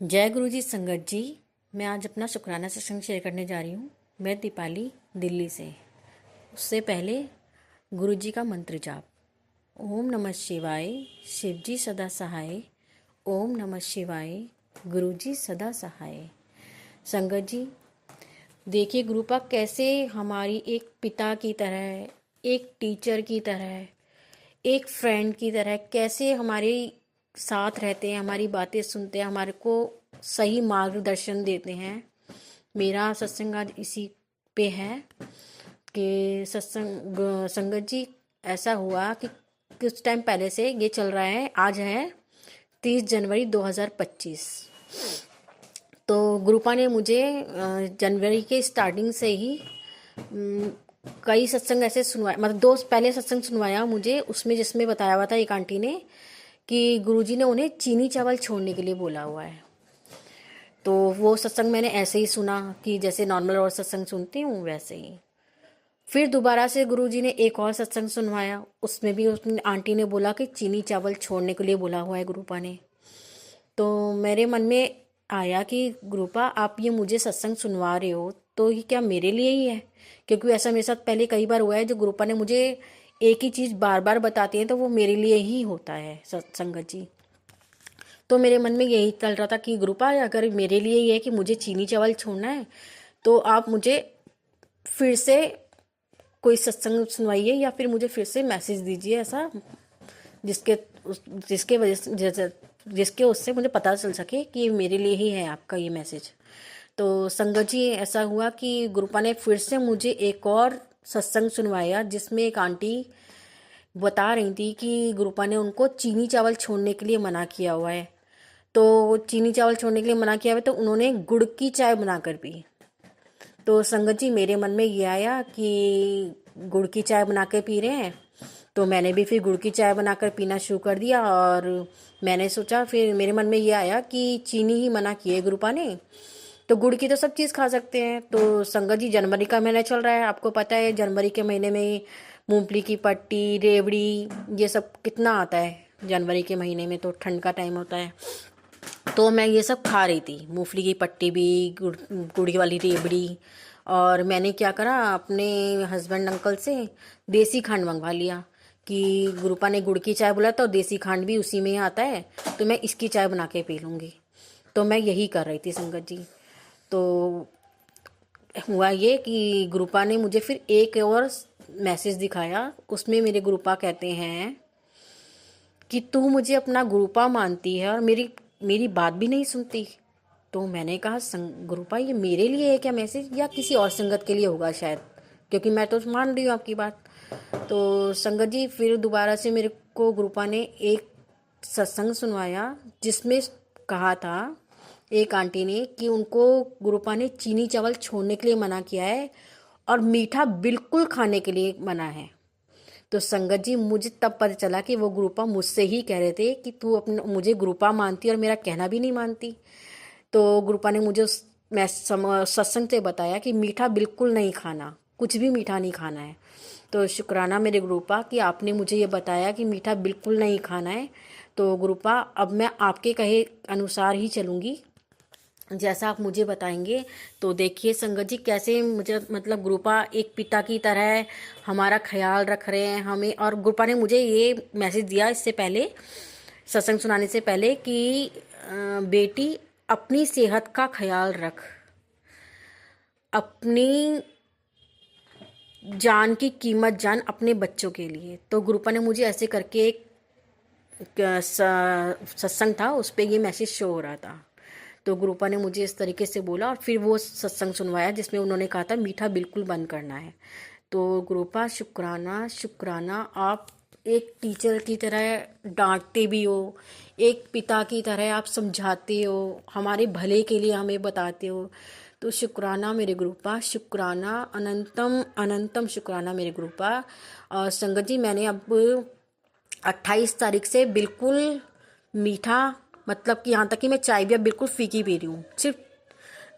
जय गुरु जी संगत जी। मैं आज अपना शुक्राना सत्संग शेयर करने जा रही हूँ। मैं दीपाली दिल्ली से। उससे पहले गुरु जी का मंत्र जाप। ओम नमः शिवाय, शिव जी सदा सहाय। ओम नमः शिवाय, गुरु जी सदा सहाय। संगत जी, देखिए गुरुपा कैसे हमारी एक पिता की तरह, एक टीचर की तरह, एक फ्रेंड की तरह कैसे हमारे साथ रहते हैं, हमारी बातें सुनते हैं, हमारे को सही मार्गदर्शन देते हैं। मेरा सत्संग आज इसी पे है कि संगत जी, ऐसा हुआ कि कुछ टाइम पहले से ये चल रहा है। आज है 30 जनवरी 2025। तो गुरुपा ने मुझे जनवरी के स्टार्टिंग से ही कई सत्संग ऐसे सुनवाए, मतलब दो पहले सत्संग सुनवाया मुझे। उसमें जिसमें बताया हुआ था एक आंटी ने कि गुरुजी ने उन्हें चीनी चावल छोड़ने के लिए बोला हुआ है। तो वो सत्संग मैंने ऐसे ही सुना कि जैसे नॉर्मल और सत्संग सुनती हूँ वैसे ही। फिर दोबारा से गुरुजी ने एक और सत्संग सुनवाया। उसमें भी उस आंटी ने बोला कि चीनी चावल छोड़ने के लिए बोला हुआ है गुरुपा ने। तो मेरे मन में आया कि गुरुपा, आप ये मुझे सत्संग सुनवा रहे हो तो ये क्या मेरे लिए ही है? क्योंकि ऐसा मेरे साथ पहले कई बार हुआ है, जो गुरुपा ने मुझे एक ही चीज़ बार बार बताती हैं तो वो मेरे लिए ही होता है सत्संगत जी। तो मेरे मन में यही चल रहा था कि गुरुपा, अगर मेरे लिए ही है कि मुझे चीनी चावल छोड़ना है तो आप मुझे फिर से कोई सत्संग सुनवाइए या फिर मुझे फिर से मैसेज दीजिए ऐसा, जिसके जिसके वजह से जिसके उससे मुझे पता चल सके कि मेरे लिए ही है आपका ये मैसेज। तो संगत जी, ऐसा हुआ कि गुरुपा ने फिर से मुझे एक और सत्संग सुनवाया जिसमें एक आंटी बता रही थी कि गुरुपा ने उनको चीनी चावल छोड़ने के लिए मना किया हुआ है। तो चीनी चावल छोड़ने के लिए मना किया हुआ है तो उन्होंने गुड़ की चाय बनाकर पी। तो संगत जी, मेरे मन में ये आया कि गुड़ की चाय बना के पी रहे हैं, तो मैंने भी फिर गुड़ की चाय बनाकर पीना शुरू कर दिया। और मैंने सोचा, फिर मेरे मन में ये आया कि चीनी ही मना की है गुरुपा ने, तो गुड़ की तो सब चीज़ खा सकते हैं। तो संगत जी, जनवरी का महीना चल रहा है, आपको पता है जनवरी के महीने में मूंगफली की पट्टी, रेवड़ी, ये सब कितना आता है। जनवरी के महीने में तो ठंड का टाइम होता है। तो मैं ये सब खा रही थी, मूंगफली की पट्टी भी, गुड़ वाली रेवड़ी। और मैंने क्या करा, अपने हस्बैंड अंकल से देसी खांड मंगवा लिया कि गुरुपा ने गुड़ की चाय बोला तो देसी खांड भी उसी में आता है, तो मैं इसकी चाय बना के पी लूँगी। तो मैं यही कर रही थी संगत जी। तो हुआ ये कि गुरुपा ने मुझे फिर एक और मैसेज दिखाया। उसमें मेरे गुरुपा कहते हैं कि तू मुझे अपना गुरुपा मानती है और मेरी मेरी बात भी नहीं सुनती। तो मैंने कहा, गुरुपा, ये मेरे लिए है क्या मैसेज, या किसी और संगत के लिए होगा शायद, क्योंकि मैं तो मान रही हूँ आपकी बात। तो संगत जी, फिर दोबारा से मेरे को गुरुपा ने एक सत्संग सुनवाया जिसमें कहा था एक आंटी ने कि उनको गुरुपा ने चीनी चावल छोड़ने के लिए मना किया है और मीठा बिल्कुल खाने के लिए मना है। तो संगत जी, मुझे तब पता चला कि वो गुरुपा मुझसे ही कह रहे थे कि तू अपना मुझे गुरुपा मानती और मेरा कहना भी नहीं मानती। तो गुरुपा ने मुझे उस सत्संग से बताया कि मीठा बिल्कुल नहीं खाना, कुछ भी मीठा नहीं खाना है। तो शुक्राना मेरे गुरुपा कि आपने मुझे ये बताया कि मीठा बिल्कुल नहीं खाना है। तो गुरुपा, अब मैं आपके कहे अनुसार ही चलूँगी, जैसा आप मुझे बताएंगे। तो देखिए संगत जी, कैसे मुझे, मतलब गुरुपा एक पिता की तरह हमारा ख्याल रख रहे हैं हमें। और गुरुपा ने मुझे ये मैसेज दिया इससे पहले, सत्संग सुनाने से पहले, कि बेटी, अपनी सेहत का ख्याल रख, अपनी जान की कीमत जान अपने बच्चों के लिए। तो गुरुपा ने मुझे ऐसे करके एक सत्संग था, उस पर ये मैसेज शो हो रहा था। तो गुरुपा ने मुझे इस तरीके से बोला और फिर वो सत्संग सुनवाया जिसमें उन्होंने कहा था मीठा बिल्कुल बंद करना है। तो गुरुपा, शुक्राना शुक्राना, आप एक टीचर की तरह डांटते भी हो, एक पिता की तरह आप समझाते हो, हमारे भले के लिए हमें बताते हो। तो शुक्राना मेरे गुरुपा, शुक्राना, अनंतम अनंतम शुक्राना मेरे गुरुपा। और संगत जी, मैंने अब 28 तारीख से बिल्कुल मीठा, मतलब कि यहाँ तक कि मैं चाय भी अब बिल्कुल फीकी पी रही हूँ। सिर्फ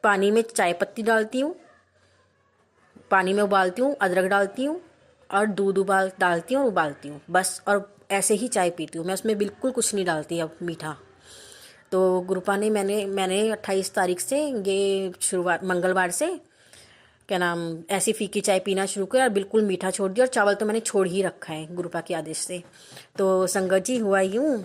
पानी में चाय पत्ती डालती हूँ, पानी में उबालती हूँ, अदरक डालती हूँ और दूध डालती हूँ और उबालती हूँ, बस। और ऐसे ही चाय पीती हूँ मैं, उसमें बिल्कुल कुछ नहीं डालती अब मीठा। तो गुरुपा ने मैंने 28 तारीख से ये शुरुआत मंगलवार से क्या नाम ऐसी फीकी चाय पीना शुरू किया और बिल्कुल मीठा छोड़ दिया, और चावल तो मैंने छोड़ ही रखा है गुरुपा के आदेश से। तो संगत जी हुआ यूँ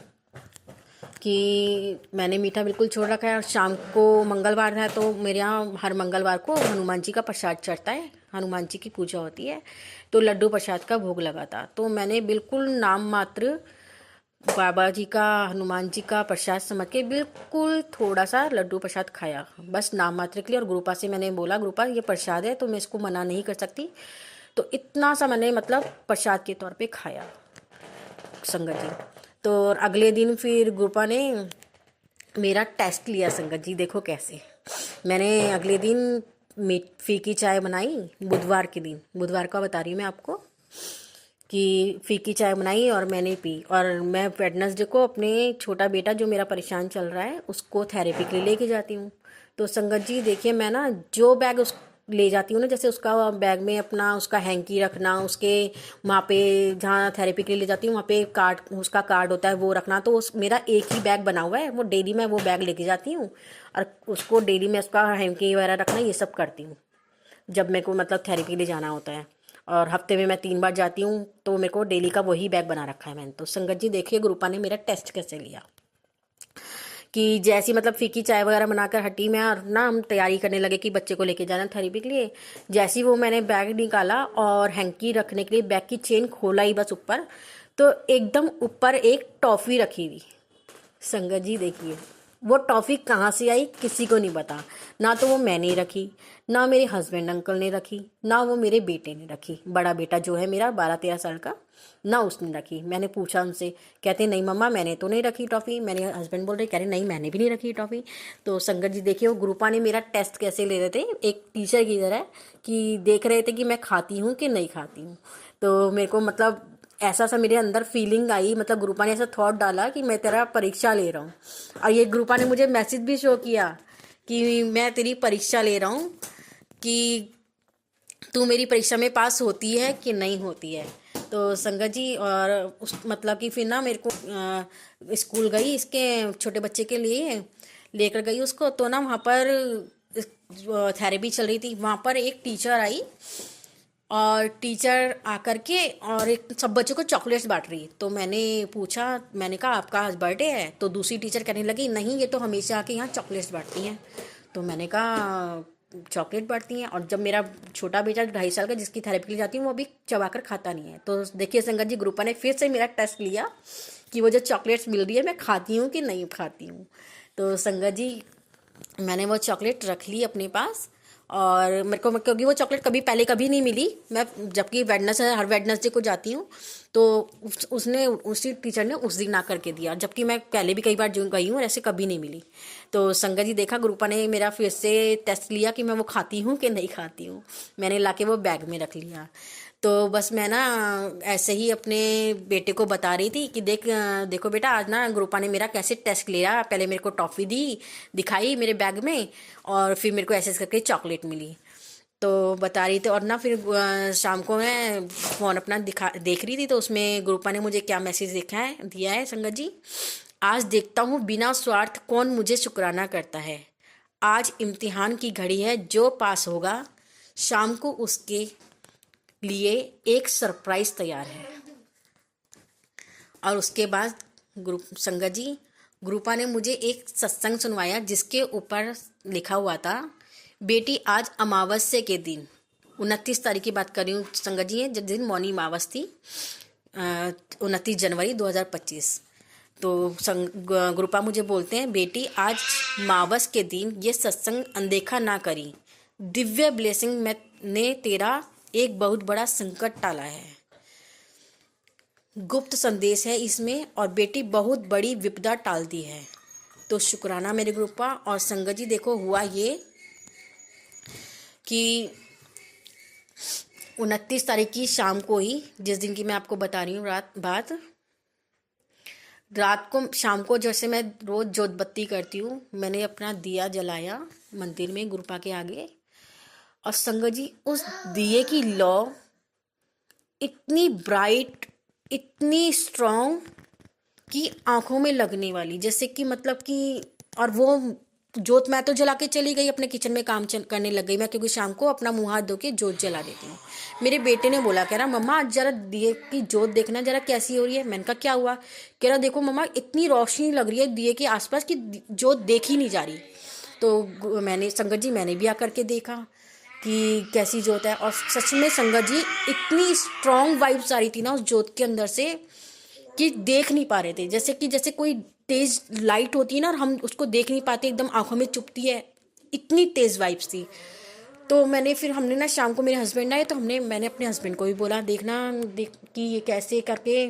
कि मैंने मीठा बिल्कुल छोड़ रखा है, और शाम को मंगलवार है तो मेरे यहाँ हर मंगलवार को हनुमान जी का प्रसाद चढ़ता है, हनुमान जी की पूजा होती है, तो लड्डू प्रसाद का भोग लगा था। तो मैंने बिल्कुल नाम मात्र बाबा जी का हनुमान जी का प्रसाद समझ के बिल्कुल थोड़ा सा लड्डू प्रसाद खाया, बस नाम मात्र के लिए। और गुरुपा से मैंने बोला गुरुपा ये प्रसाद है तो मैं इसको मना नहीं कर सकती, तो इतना सा मैंने मतलब प्रसाद के तौर पे खाया संगत जी। तो अगले दिन फिर गुरुपा ने मेरा टेस्ट लिया संगत जी, देखो कैसे। मैंने अगले दिन फीकी चाय बनाई, बुधवार के दिन, बुधवार का बता रही हूँ मैं आपको, कि फीकी चाय बनाई और मैंने पी। और मैं वेडनेसडे को अपने छोटा बेटा जो मेरा परेशान चल रहा है उसको थेरेपी के लिए लेके जाती हूँ। तो संगत जी देखिए, मैं ना जो बैग उस ले जाती हूँ ना, जैसे उसका बैग में अपना उसका हैंकी रखना, उसके वहाँ पे जहाँ थेरेपी के लिए ले जाती हूँ वहाँ पे कार्ड, उसका कार्ड होता है वो रखना, तो उस मेरा एक ही बैग बना हुआ है, वो डेली मैं वो बैग लेके जाती हूँ और उसको डेली मैं उसका हैंकी वगैरह रखना ये सब करती हूँ जब मेरे को मतलब थेरेपी के लिए जाना होता है। और हफ्ते में मैं 3 बार जाती हूँ, तो मेरे को डेली का वही बैग बना रखा है मैंने। तो संगत जी देखिए गुरुपा ने मेरा टेस्ट कैसे लिया, कि जैसी मतलब फीकी चाय वगैरह बनाकर हटी मैं, और ना हम तैयारी करने लगे कि बच्चे को लेके जाना थेरेपी के लिए। जैसी वो मैंने बैग निकाला और हैंकी रखने के लिए बैग की चेन खोला ही बस ऊपर, तो एकदम ऊपर एक टॉफ़ी रखी हुई। संगत जी देखिए वो टॉफ़ी कहाँ से आई किसी को नहीं पता, ना तो वो मैंने रखी, ना मेरे हस्बैंड अंकल ने रखी, ना वो मेरे बेटे ने रखी, बड़ा बेटा जो है मेरा 12-13 साल का, ना उसने रखी। मैंने पूछा उनसे, कहते नहीं मम्मा मैंने तो नहीं रखी टॉफ़ी। मेरे हस्बैंड बोल रहे, कह रहे नहीं मैंने भी नहीं रखी टॉफ़ी। तो संगत जी देखिए वो गुरुपा ने मेरा टेस्ट कैसे ले रहे थे, एक टीचर की तरह, कि देख रहे थे कि मैं खाती हूँ कि नहीं खाती हूँ। तो मेरे को मतलब ऐसा सा मेरे अंदर फीलिंग आई, मतलब गुरुपा ने ऐसा थॉट डाला कि मैं तेरा परीक्षा ले रहा हूँ। और ये गुरुपा ने मुझे मैसेज भी शो किया कि मैं तेरी परीक्षा ले रहा हूँ, कि तू मेरी परीक्षा में पास होती है कि नहीं होती है। तो संगत जी और उस मतलब कि फिर ना मेरे को स्कूल गई इसके छोटे बच्चे के लिए लेकर गई उसको, तो ना वहाँ पर थेरेपी चल रही थी, वहाँ पर एक टीचर आई और टीचर आकर के और एक सब बच्चों को चॉकलेट्स बांट रही। तो मैंने पूछा, मैंने कहा आपका आज बर्थडे है? तो दूसरी टीचर कहने लगी नहीं ये तो हमेशा आके यहाँ चॉकलेट्स बांटती हैं। तो मैंने कहा चॉकलेट बांटती हैं, और जब मेरा छोटा बेटा 2.5 साल का जिसकी थेरेपी के लिए जाती हूँ वो अभी चबाकर खाता नहीं है। तो देखिए संगत जी गुरुपा ने फिर से मेरा टेस्ट लिया कि वो जो चॉकलेट्स मिल रही है मैं खाती हूँ कि नहीं खाती हूँ। तो संगत जी मैंने वो चॉकलेट रख ली अपने पास, और मेरे को क्योंकि वो चॉकलेट पहले कभी नहीं मिली, मैं जबकि हर वेडनेसडे को जाती हूँ, तो उसने उसी टीचर ने उस दिन आकर के दिया, जबकि मैं पहले भी कई बार जो गई हूँ और ऐसे कभी नहीं मिली। तो संगत जी देखा गुरुपा ने मेरा फिर से टेस्ट लिया कि मैं वो खाती हूँ कि नहीं खाती हूँ, मैंने लाके वो बैग में रख लिया। तो बस मैं ना ऐसे ही अपने बेटे को बता रही थी कि देखो बेटा आज ना गुरुपा ने मेरा कैसे टेस्ट लिया, पहले मेरे को टॉफ़ी दिखाई मेरे बैग में, और फिर मेरे को ऐसे करके चॉकलेट मिली। तो बता रही थी, और ना फिर शाम को मैं फ़ोन अपना देख रही थी, तो उसमें गुरुपा ने मुझे क्या मैसेज दिया है संगत जी, आज देखता हूँ बिना स्वार्थ कौन मुझे शुक्राना करता है। आज इम्तिहान की घड़ी है, जो पास होगा शाम को उसके लिए एक सरप्राइज तैयार है। और उसके बाद संगत जी गुरुपा ने मुझे एक सत्संग सुनवाया जिसके ऊपर लिखा हुआ था, बेटी आज अमावस्या के दिन, 29 तारीख की बात कर रही हूँ संगत जी, जिस दिन मौनी अमावस थी, 29 जनवरी 2025। तो गुरुपा मुझे बोलते हैं बेटी आज मावस के दिन ये सत्संग अनदेखा ना करी, दिव्य ब्लेसिंग में ने तेरा एक बहुत बड़ा संकट टाला है, गुप्त संदेश है इसमें, और बेटी बहुत बड़ी विपदा टाल दी है। तो शुक्राना मेरे गुरुपा। और संगत जी देखो हुआ ये कि 29 तारीख की शाम को ही, जिस दिन की मैं आपको बता रही हूँ रात को शाम को जैसे मैं रोज़ जोत बत्ती करती हूँ, मैंने अपना दिया जलाया मंदिर में गुरुपा के आगे, और संगत जी उस दिए की लौ इतनी ब्राइट, इतनी स्ट्रॉन्ग कि आंखों में लगने वाली, जैसे कि मतलब कि और वो जोत मैं तो जला के चली गई, अपने किचन में काम करने लग गई मैं, क्योंकि शाम को अपना मुंह हाथ धो के जोत जला देती हूँ। मेरे बेटे ने बोला, कह रहा मम्मा आज जरा दिए की जोत देखना जरा कैसी हो रही है। मैंने कहा क्या हुआ? कह रहा देखो मम्मा इतनी रोशनी लग रही है दिए के आसपास की जोत देखी नहीं जा रही। तो मैंने संगत जी मैंने भी आकर के देखा कि कैसी जोत है, और सच में संगत जी इतनी स्ट्रांग वाइब्स आ रही थी ना उस जोत के अंदर से कि देख नहीं पा रहे थे, जैसे कोई तेज लाइट होती है ना और हम उसको देख नहीं पाते, एकदम आंखों में चुभती है, इतनी तेज वाइब्स थी। तो मैंने फिर हमने ना शाम को मेरे हस्बैंड आए तो मैंने अपने हस्बैंड को भी बोला देखना देख कि ये कैसे करके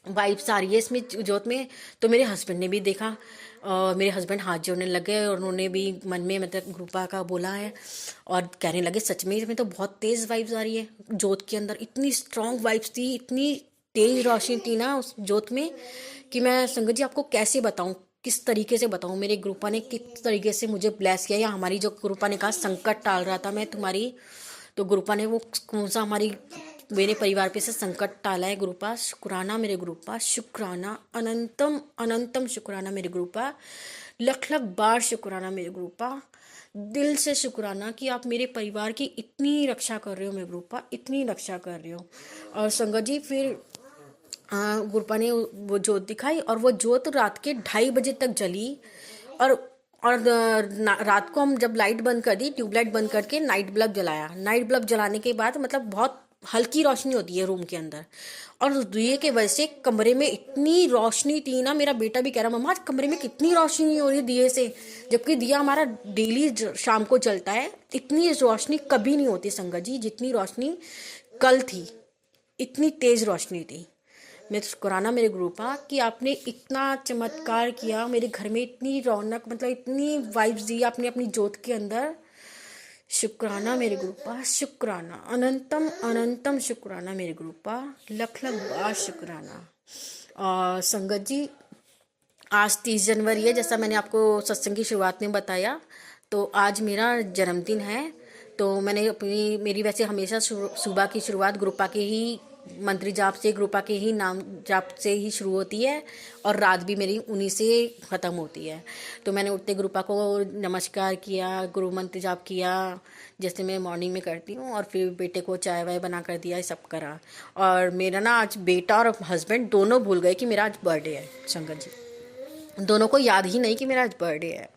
वाइब्स आ रही है इसमें जोत में। तो मेरे हस्बैंड ने भी देखा, और मेरे हस्बैंड हाथ जोड़ने लगे और उन्होंने भी मन में मतलब ग्रुपा का बोला है, और कहने लगे सच में इसमें तो बहुत तेज़ वाइब्स आ रही है। जोत के अंदर इतनी स्ट्रांग वाइब्स थी, इतनी तेज रोशनी थी ना उस जोत में कि मैं संगत जी आपको कैसे बताऊं, किस तरीके से बताऊं। मेरे ग्रुपा ने किस तरीके से मुझे ब्लेस किया, या हमारी जो ग्रुपा ने कहा संकट टाल रहा था मैं तुम्हारी, तो ग्रुपा ने वो कौन सा हमारी मेरे परिवार पे से संकट टाला है। ग्रुपा शुक्राना मेरे ग्रुपा, शुक्राना अनंतम अनंतम शुक्राना मेरे ग्रुपा, लख लख बार शुक्राना मेरे ग्रुपा, दिल से शुक्राना कि आप मेरे परिवार की इतनी रक्षा कर रहे हो मेरे ग्रुपा, इतनी रक्षा कर रहे हो। और संगत जी फिर गुरपा ने वो जोत दिखाई, और वो जोत रात के 2:30 बजे तक जली। और रात को हम जब लाइट बंद कर दी, ट्यूबलाइट बंद करके नाइट बल्ब जलाया। नाइट बल्ब जलाने के बाद मतलब बहुत हल्की रोशनी होती है रूम के अंदर, और उस दिए के वजह से कमरे में इतनी रोशनी थी ना, मेरा बेटा भी कह रहा मम्मा आज कमरे में कितनी रोशनी हो रही है दिए से, जबकि दिया हमारा डेली शाम को जलता है। इतनी रोशनी कभी नहीं होती संगत जी जितनी रोशनी कल थी, इतनी तेज रोशनी थी। मैं तो शुक्राना मेरे ग्रुपा कि आपने इतना चमत्कार किया मेरे घर में, इतनी रौनक मतलब इतनी वाइब्स दी आपने अपनी जोत के अंदर। शुक्राना मेरे ग्रुपा, शुक्राना अनंतम अनंतम शुक्राना मेरे ग्रुपा, लख लख बार शुक्राना। और संगत जी आज 30 जनवरी है, जैसा मैंने आपको सत्संग की शुरुआत में बताया, तो आज मेरा जन्मदिन है। तो मैंने अपनी मेरी वैसे हमेशा सुबह की शुरुआत ग्रुपा के ही मंत्री जाप से, ग्रुपा के ही नाम जाप से ही शुरू होती है, और रात भी मेरी उन्हीं से ख़त्म होती है। तो मैंने उठते ग्रुपा को नमस्कार किया, गुरु मंत्र जाप किया जैसे मैं मॉर्निंग में करती हूँ, और फिर बेटे को चाय वाय बना कर दिया, ये सब करा। और मेरा ना आज बेटा और हस्बैंड दोनों भूल गए कि मेरा आज बर्थडे है संगत जी, दोनों को याद ही नहीं कि मेरा आज बर्थडे है।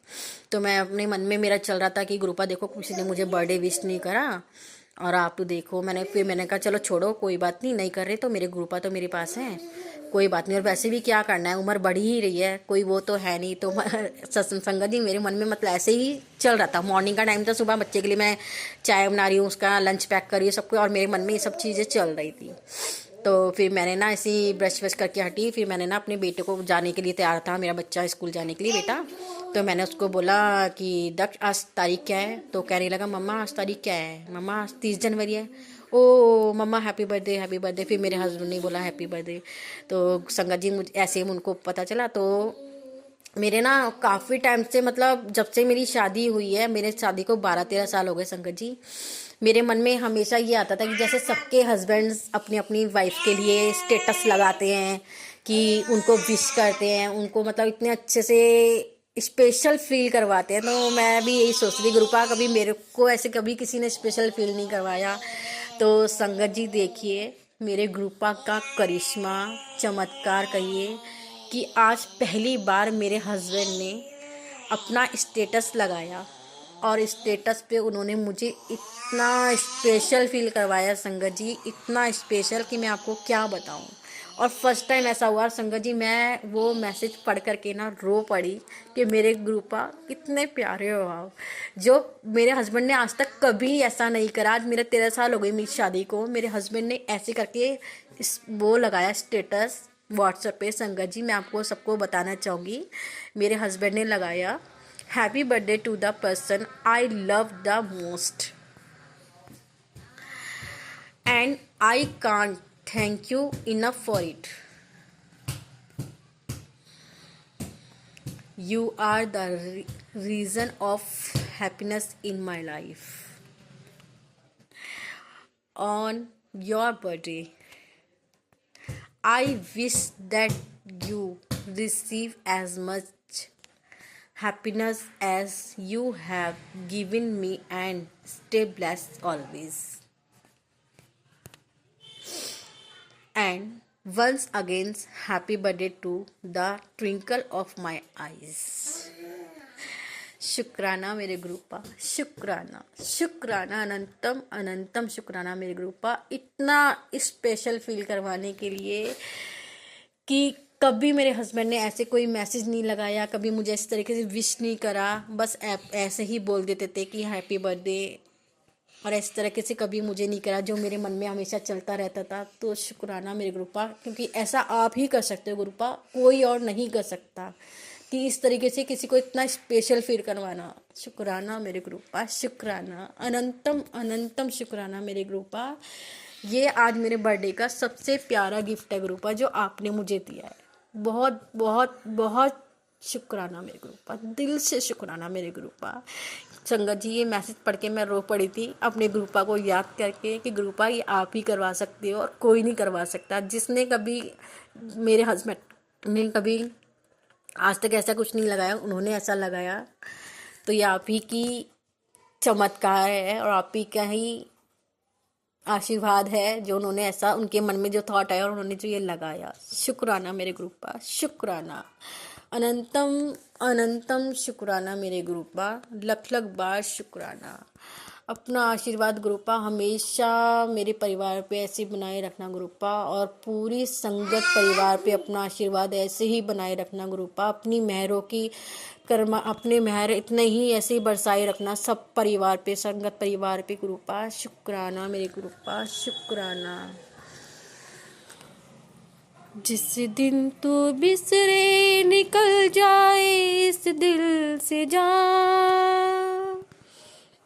तो मैं अपने मन में मेरा चल रहा था कि ग्रुपा देखो किसी ने मुझे बर्थडे विश नहीं करा, और आप तो देखो मैंने कहा चलो छोड़ो कोई बात नहीं, नहीं कर रहे तो मेरे ग्रुपा तो मेरे पास है, कोई बात नहीं। और वैसे भी क्या करना है, उम्र बढ़ ही रही है, कोई वो तो है नहीं। तो संगत जी मेरे मन में मतलब ऐसे ही चल रहा था। मॉर्निंग का टाइम था, सुबह बच्चे के लिए मैं चाय बना रही हूँ, उसका लंच पैक कर रही हूँ सबको, और मेरे मन में ये सब चीज़ें चल रही थी। तो फिर मैंने ना ऐसे ही ब्रश व्रश करके हटी, फिर मैंने ना अपने बेटे को जाने के लिए तैयार था, मेरा बच्चा स्कूल जाने के लिए बेटा। तो मैंने उसको बोला कि दक्ष आज तारीख क्या है? तो कहने लगा मम्मा आज तारीख क्या है? मम्मा आज 30 जनवरी है। ओ मम्मा हैप्पी बर्थडे हैप्पी बर्थडे। फिर मेरे हस्बैंड ने बोला हैप्पी बर्थडे। तो संगत जी मुझे ऐसे ही उनको पता चला। तो मेरे ना काफ़ी टाइम से मतलब जब से मेरी शादी हुई है, मेरे शादी को 12-13 साल हो गए संगत जी, मेरे मन में हमेशा ये आता था कि जैसे सबके हस्बैंड्स अपनी अपनी वाइफ के लिए स्टेटस लगाते हैं कि उनको विश करते हैं, उनको मतलब इतने अच्छे से स्पेशल फील करवाते हैं। तो मैं भी यही सोच रही ग्रुपा, कभी मेरे को ऐसे कभी किसी ने स्पेशल फील नहीं करवाया। तो संगत जी देखिए मेरे ग्रुपा का करिश्मा, चमत्कार कहिए कि आज पहली बार मेरे हस्बैंड ने अपना स्टेटस लगाया, और स्टेटस पे उन्होंने मुझे इतना स्पेशल फील करवाया संगत जी, इतना स्पेशल कि मैं आपको क्या बताऊं। और फर्स्ट टाइम ऐसा हुआ संगत जी, मैं वो मैसेज पढ़ करके ना रो पड़ी कि मेरे ग्रुपा कितने प्यारे हो आप, जो मेरे हस्बैंड ने आज तक कभी ऐसा नहीं करा। आज मेरा 13 साल हो गई मेरी शादी को, मेरे हस्बैंड ने ऐसे करके वो लगाया स्टेटस व्हाट्सएप पे। संगत जी मैं आपको सबको बताना चाहूँगी, मेरे हस्बैंड ने लगाया happy birthday to the person I love the most, and I can't thank you enough for it. You are the reason of happiness in my life. On your birthday, I wish that you receive as much happiness as you have given me, and stay blessed always. And once again, happy birthday to the twinkle of my eyes. शुक्राना मेरे ग्रुपा, शुक्राना शुक्राना, अनंतम अनंतम शुक्राना मेरे ग्रुपा, इतना special feel करवाने के लिए कि कभी मेरे हस्बैंड ने ऐसे कोई मैसेज नहीं लगाया, कभी मुझे इस तरीके से विश नहीं करा, बस ऐसे ही बोल देते थे कि हैप्पी बर्थडे, और इस तरीके से कभी मुझे नहीं करा, जो मेरे मन में हमेशा चलता रहता था। तो शुक्राना मेरे ग्रुपा, क्योंकि ऐसा आप ही कर सकते हो ग्रुपा, कोई और नहीं कर सकता कि इस तरीके से किसी को इतना स्पेशल फील करवाना। शुक्राना मेरे ग्रुपा, शुक्राना, अनंतम अनंतम शुक्राना मेरे ग्रुपा। ये आज मेरे बर्थडे का सबसे प्यारा गिफ्ट है ग्रुपा, जो आपने मुझे दिया है। बहुत बहुत बहुत शुक्राना मेरे ग्रुपा, दिल से शुक्राना मेरे ग्रुपा। संगत जी, ये मैसेज पढ़ के मैं रो पड़ी थी अपने ग्रुपा को याद करके कि ग्रुपा ये आप ही करवा सकते हो और कोई नहीं करवा सकता। जिसने कभी मेरे हस्बैंड ने कभी आज तक ऐसा कुछ नहीं लगाया, उन्होंने ऐसा लगाया, तो ये आप ही की चमत्कार है और आप ही का ही आशीर्वाद है, जो उन्होंने ऐसा उनके मन में जो थॉट आया और उन्होंने जो ये लगाया। शुक्राना मेरे ग्रुपा, शुक्राना, अनंतम अनंतम शुक्राना मेरे ग्रुपा, लख लख बार शुक्राना। अपना आशीर्वाद ग्रुपा हमेशा मेरे परिवार पे ऐसे बनाए रखना ग्रुपा, और पूरी संगत परिवार पे अपना आशीर्वाद ऐसे ही बनाए रखना ग्रुपा। अपनी मेहरों की कर्मा, अपने मेहर इतने ही ऐसे ही बरसाए रखना सब परिवार पे, संगत परिवार पे ग्रुपा। शुक्राना मेरे ग्रुपा, शुक्राना। जिस दिन तू बिसरे निकल जाए इस दिल से जान,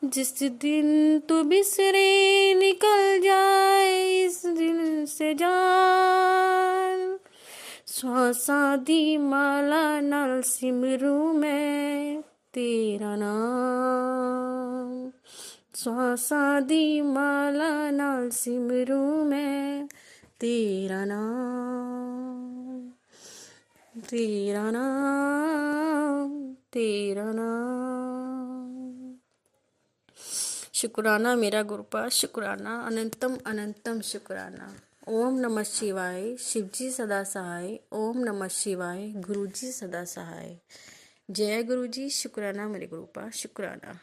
जिस दिन तू बिसरे निकल जाए इस दिल से जान, श्वासा दी माला नाल सिमरू मैं तेरा नाम, श्वासा दी माला नाल सिमरू मैं तेरा नाम, तेरा नाम, तेरा नाम। शुक्राना मेरा ग्रुपा, शुक्राना, अनंतम अनंतम शुक्राना। ओम नमः शिवाय, शिवजी सदा सहाय। ओम नमः शिवाय, गुरुजी सदा सहाय। जय गुरुजी। शुक्राना मेरे ग्रुपा, शुक्राना।